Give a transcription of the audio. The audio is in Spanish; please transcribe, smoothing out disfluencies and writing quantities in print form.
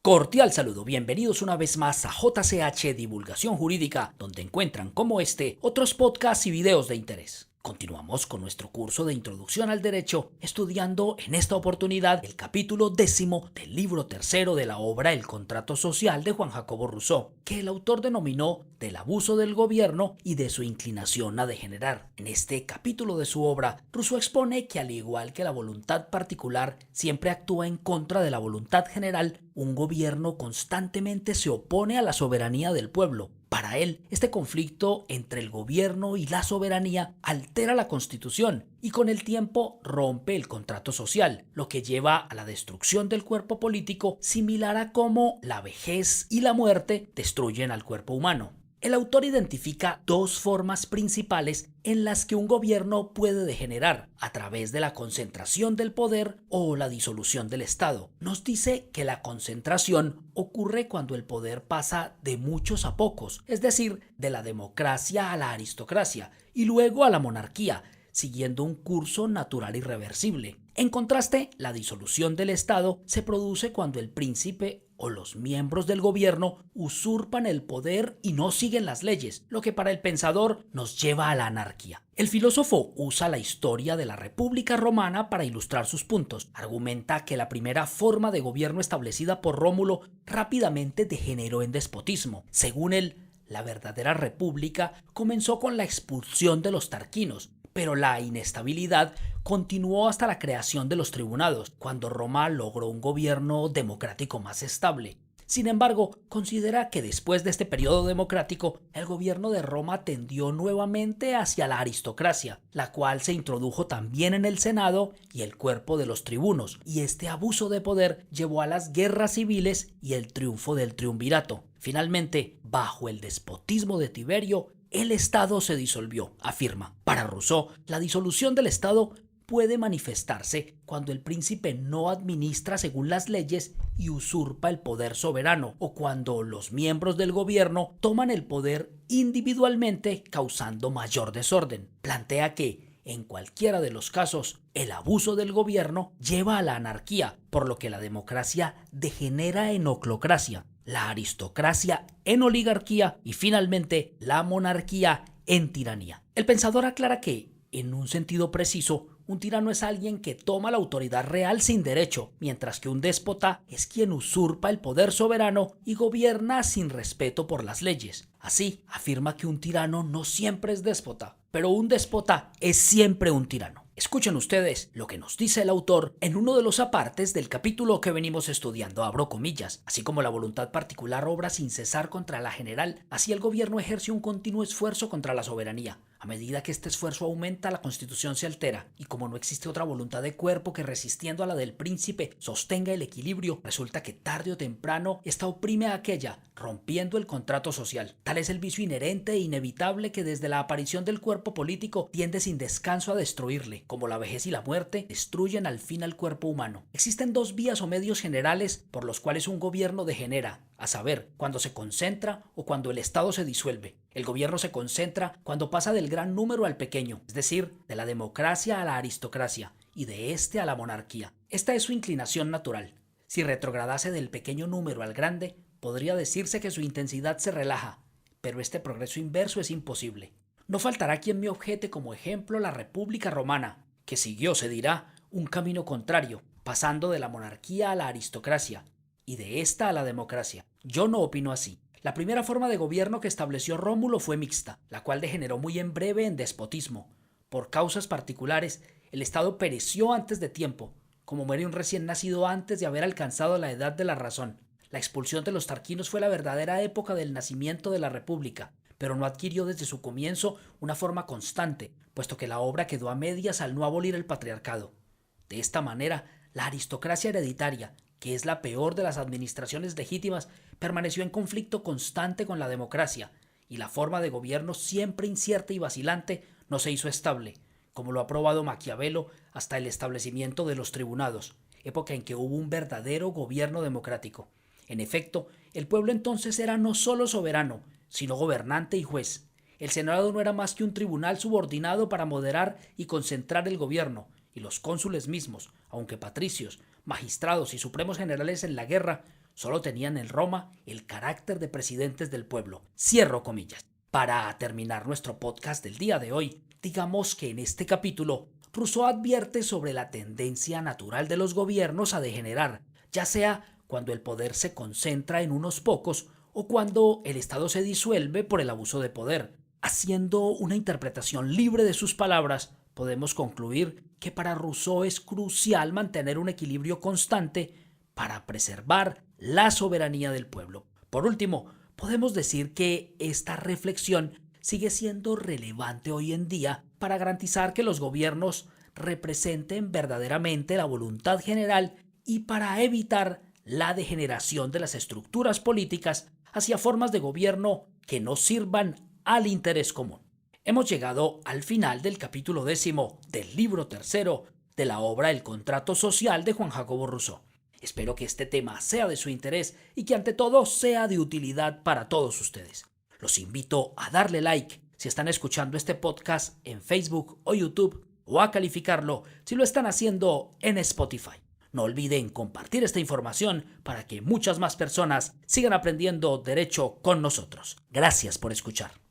Cordial saludo, bienvenidos una vez más a JCH Divulgación Jurídica, donde encuentran como otros podcasts y videos de interés. Continuamos con nuestro curso de Introducción al Derecho, estudiando en esta oportunidad el capítulo 10 del libro tercero de la obra El Contrato Social de Juan Jacobo Rousseau, que el autor denominó Del abuso del gobierno y de su inclinación a degenerar. En este capítulo de su obra, Rousseau expone que al igual que la voluntad particular siempre actúa en contra de la voluntad general, un gobierno constantemente se opone a la soberanía del pueblo. Para él, este conflicto entre el gobierno y la soberanía altera la Constitución y con el tiempo rompe el contrato social, lo que lleva a la destrucción del cuerpo político, similar a cómo la vejez y la muerte destruyen al cuerpo humano. El autor identifica dos formas principales en las que un gobierno puede degenerar, a través de la concentración del poder o la disolución del Estado. Nos dice que la concentración ocurre cuando el poder pasa de muchos a pocos, es decir, de la democracia a la aristocracia y luego a la monarquía, siguiendo un curso natural irreversible. En contraste, la disolución del Estado se produce cuando el príncipe o los miembros del gobierno usurpan el poder y no siguen las leyes, lo que para el pensador nos lleva a la anarquía. El filósofo usa la historia de la República Romana para ilustrar sus puntos. Argumenta que la primera forma de gobierno establecida por Rómulo rápidamente degeneró en despotismo. Según él, la verdadera república comenzó con la expulsión de los tarquinos, pero la inestabilidad continuó hasta la creación de los tribunados, cuando Roma logró un gobierno democrático más estable. Sin embargo, considera que después de este periodo democrático, el gobierno de Roma tendió nuevamente hacia la aristocracia, la cual se introdujo también en el Senado y el cuerpo de los tribunos, y este abuso de poder llevó a las guerras civiles y el triunfo del triunvirato. Finalmente, bajo el despotismo de Tiberio, el Estado se disolvió, afirma. Para Rousseau, la disolución del Estado puede manifestarse cuando el príncipe no administra según las leyes y usurpa el poder soberano, o cuando los miembros del gobierno toman el poder individualmente, causando mayor desorden. Plantea que, en cualquiera de los casos, el abuso del gobierno lleva a la anarquía, por lo que la democracia degenera en oclocracia, la aristocracia en oligarquía y finalmente la monarquía en tiranía. El pensador aclara que, en un sentido preciso, un tirano es alguien que toma la autoridad real sin derecho, mientras que un déspota es quien usurpa el poder soberano y gobierna sin respeto por las leyes. Así, afirma que un tirano no siempre es déspota, pero un déspota es siempre un tirano. Escuchen ustedes lo que nos dice el autor en uno de los apartes del capítulo que venimos estudiando, abro comillas. Así como la voluntad particular obra sin cesar contra la general, así el gobierno ejerce un continuo esfuerzo contra la soberanía. A medida que este esfuerzo aumenta, la Constitución se altera, y como no existe otra voluntad de cuerpo que resistiendo a la del príncipe sostenga el equilibrio, resulta que tarde o temprano esta oprime a aquella, rompiendo el contrato social. Tal es el vicio inherente e inevitable que desde la aparición del cuerpo político tiende sin descanso a destruirle. Como la vejez y la muerte destruyen al fin al cuerpo humano. Existen dos vías o medios generales por los cuales un gobierno degenera, a saber, cuando se concentra o cuando el Estado se disuelve. El gobierno se concentra cuando pasa del gran número al pequeño, es decir, de la democracia a la aristocracia y de este a la monarquía. Esta es su inclinación natural. Si retrogradase del pequeño número al grande, podría decirse que su intensidad se relaja, pero este progreso inverso es imposible. No faltará quien me objete como ejemplo la República Romana, que siguió, se dirá, un camino contrario, pasando de la monarquía a la aristocracia y de esta a la democracia. Yo no opino así. La primera forma de gobierno que estableció Rómulo fue mixta, la cual degeneró muy en breve en despotismo. Por causas particulares, el Estado pereció antes de tiempo, como muere un recién nacido antes de haber alcanzado la edad de la razón. La expulsión de los tarquinos fue la verdadera época del nacimiento de la República, pero no adquirió desde su comienzo una forma constante, puesto que la obra quedó a medias al no abolir el patriarcado. De esta manera, la aristocracia hereditaria, que es la peor de las administraciones legítimas, permaneció en conflicto constante con la democracia, y la forma de gobierno siempre incierta y vacilante no se hizo estable, como lo ha probado Maquiavelo hasta el establecimiento de los tribunados, época en que hubo un verdadero gobierno democrático. En efecto, el pueblo entonces era no solo soberano, sino gobernante y juez. El Senado no era más que un tribunal subordinado para moderar y concentrar el gobierno, y los cónsules mismos, aunque patricios, magistrados y supremos generales en la guerra, solo tenían en Roma el carácter de presidentes del pueblo. Cierro comillas. Para terminar nuestro podcast del día de hoy, digamos que en este capítulo, Rousseau advierte sobre la tendencia natural de los gobiernos a degenerar, ya sea cuando el poder se concentra en unos pocos o cuando el Estado se disuelve por el abuso de poder. Haciendo una interpretación libre de sus palabras, podemos concluir que para Rousseau es crucial mantener un equilibrio constante para preservar la soberanía del pueblo. Por último, podemos decir que esta reflexión sigue siendo relevante hoy en día para garantizar que los gobiernos representen verdaderamente la voluntad general y para evitar la degeneración de las estructuras políticas hacia formas de gobierno que no sirvan al interés común. Hemos llegado al final del capítulo 10 del libro tercero de la obra El contrato social de Juan Jacobo Rousseau. Espero que este tema sea de su interés y que ante todo sea de utilidad para todos ustedes. Los invito a darle like si están escuchando este podcast en Facebook o YouTube o a calificarlo si lo están haciendo en Spotify. No olviden compartir esta información para que muchas más personas sigan aprendiendo derecho con nosotros. Gracias por escuchar.